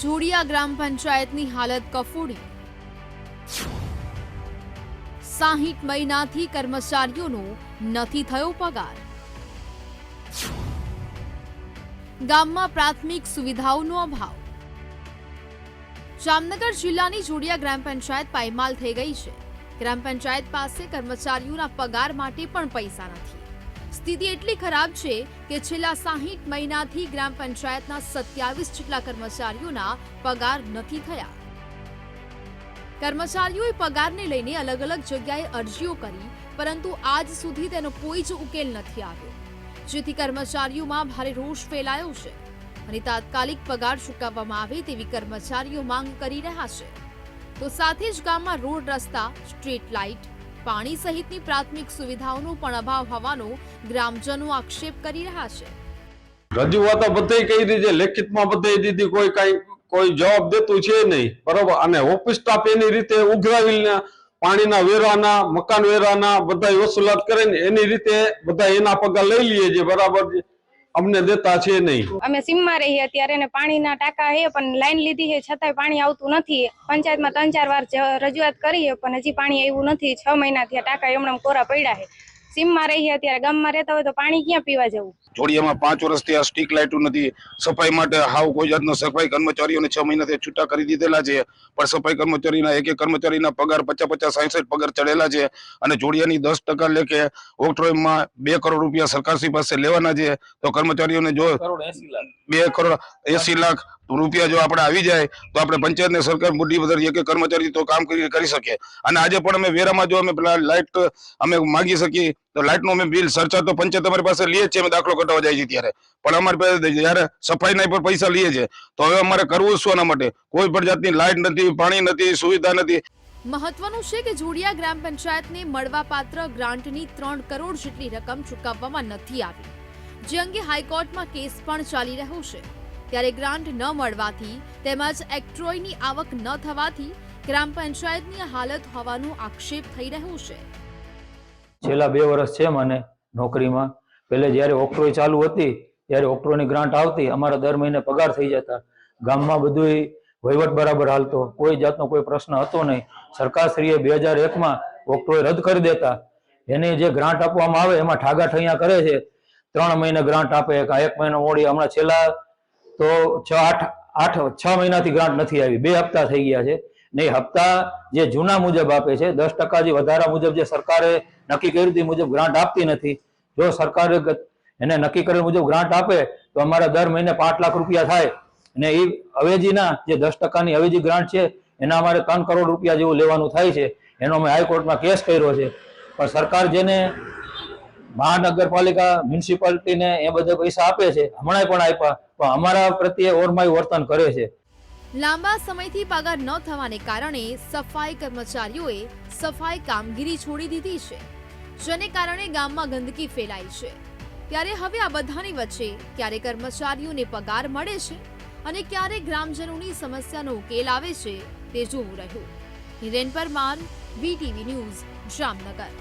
જોડિયા ગ્રામ પંચાયતની હાલત કફોડી। 60 મહિનાથી કર્મચારીઓનો નથી થયો પગાર। ગામમાં પ્રાથમિક સુવિધાઓનો અભાવ। જામનગર જિલ્લાની જોડિયા ગ્રામ પંચાયત પાયમાલ થઈ ગઈ છે। ગ્રામ પંચાયત પાસે કર્મચારીઓના પગાર માટે પણ પૈસા નથી। સ્થિતિ એટલી ખરાબ છે કે છેલ્લા 60 મહિનાથી ગ્રામ પંચાયતના 27 જેટલા કર્મચારીઓના પગાર નથી થયા। કર્મચારીઓએ પગારને લઈને અલગ અલગ જગ્યાએ અરજીઓ કરી, પરંતુ આજ સુધી તેનો કોઈ જ ઉકેલ નથી આવ્યો, જેથી કર્મચારીઓમાં ભારે રોષ ફેલાયો છે અને તાત્કાલિક પગાર ચૂકવવામાં આવે તેવી કર્મચારીઓ માંગ કરી રહ્યા છે। તો સાથે જ ગામમાં રોડ, રસ્તા, સ્ટ્રીટ લાઇટ, પાણી સહિતની પ્રાથમિક સુવિધાઓનો પણ અભાવ હોવાનો ગ્રામજનો આક્ષેપ કરી રહ્યા છે। રજૂઆતો બધી કરી છે, લેખિતમાં બધી દીધી, કોઈ જવાબ દેતું છે નહીં, બરોબર। અને ઓફિસ સ્ટાફ એની રીતે ઉઘરાવીને પાણીના વેરાના, મકાન વેરાના બધા વસૂલાત કરે ને એની રીતે બધા એના પગાર લઈ લઈએ છે, બરાબર છે, અમને દેતા છે નહીં। અમે સીમમાં રહીએ અત્યારે ને પાણીના ટાંકા હે પણ લાઈન લીધી છે છતાંય પાણી આવતું નથી। પંચાયતમાં 3-4 વાર રજૂઆત કરી પણ હજી પાણી આવ્યું નથી। 6 મહિનાથી ટાંકા એમણે કોરા પડ્યા છે। સીમમાં રહીએ અત્યારે, ગામમાં રહેતા હોય તો પાણી ક્યાં પીવા જવું? જોડિયામાં 5 વર્ષથી આ સ્ટ્રીટ લાઇટો નથી, સફાઈ માટે હાવ કોઈ જાતનો સફાઈ કર્મચારીઓને 6 મહિનાથી છૂટા કરી દીધેલા છે, પણ સફાઈ કર્મચારીના એક કર્મચારીના પગાર 50-50, 60 પગાર ચડેલા છે અને જોડિયાની 10% લેખે ઓક્ટ્રોયમાં 2 કરોડ રૂપિયા સરકારશ્રી પાસે લેવાના છે। તો કર્મચારીઓને જો 2 કરોડ 80 લાખ રૂપિયા જો આપણે આવી જાય તો આપણે પંચાયતને સરકાર બુદ્ધિ વધારી કે કર્મચારી તો કામ કરી શકે। અને આજે પણ અમે વેરામાં જો અમે લાઇટ અમે માગી શકીએ તો લાઇટનું અમે બિલ સરચાર્જ તો પંચાયત અમારી પાસે લઈએ છીએ, અમે દાખલો કટાવવા જાય છે ત્યારે, પણ અમારી પાસે જયારે સફાઈના પણ પૈસા લઈએ છે, તો હવે અમારે કરવું શું એના માટે? કોઈ પણ જાતની લાઇટ નથી, પાણી નથી, સુવિધા નથી। મહત્વનું છે કે જોડિયા ગ્રામ પંચાયતને મળવાપાત્ર ગ્રાન્ટની 3 કરોડ જેટલી રકમ ચૂકવવામાં નથી આવી, જે અંગે હાઈકોર્ટમાં કેસ પણ ચાલી રહ્યો છે। ત્યારે ગ્રાન્ટ ન મળવાથી તેમજ એક્ટ્રોયની આવક ન થવાથી ગ્રામ પંચાયતની હાલત હોવાનો આક્ષેપ થઈ રહ્યો છે। છેલ્લા 2 વર્ષ છે મને નોકરીમાં। પહેલે જ્યારે ઓક્ટ્રોય ચાલુ હતી ત્યારે ઓક્ટ્રોયની ગ્રાન્ટ આવતી, અમારા દર મહિને પગાર થઈ જતા, ગામમાં બધું વહીવટ બરાબર હાલતો, કોઈ જાતનો કોઈ પ્રશ્ન હતો નહીં। સરકારશ્રીએ 2001માં ઓક્ટ્રોય રદ કરી દેતા, એને જે ગ્રાન્ટ આપવામાં આવે એમાં ઠાગા ઠૈયા કરે છે। 3 મહિને ગ્રાન્ટ આપે, 1 મહિનો મોડી, હમણાં છેલ્લા તો 6 મહિનાથી ગ્રાન્ટ નથી આવી, 2 હપ્તા થઈ ગયા છે ને। એ હપ્તા જે જૂના મુજબ આપે છે, 10% જે વધારા મુજબ જે સરકારે નક્કી કર્યું તે મુજબ ગ્રાન્ટ આપતી નથી। જો સરકારે એને નક્કી કરેલ મુજબ ગ્રાન્ટ આપે તો અમારા દર મહિને 5 લાખ રૂપિયા થાય અને એ અવેજીના જે 10%ની અવેજી ગ્રાન્ટ છે એના અમારે 3 કરોડ રૂપિયા જેવું લેવાનું થાય છે। એનો અમે હાઈકોર્ટમાં કેસ કર્યો છે, પણ સરકાર જેને મહાનગરપાલિકા, મ્યુનિસિપાલિટીને એ બધા પૈસા આપે છે, હમણાં પણ આપ્યા, પણ અમારા પ્રત્યે ઓરમાયું વર્તન કરે છે। લાંબા સમયથી પગાર ન થવાને કારણે સફાઈ કર્મચારીઓએ સફાઈ કામગીરી છોડી દીધી છે, જેને કારણે ગામમાં ગંદકી ફેલાઈ છે। ત્યારે હવે આ બધાની વચ્ચે ક્યારે કર્મચારીઓને પગાર મળે છે અને ક્યારે ગ્રામજનોની સમસ્યાનો ઉકેલ આવે છે તે જોવું રહ્યું। Hiren Parmar, VTV news, Jamnagar.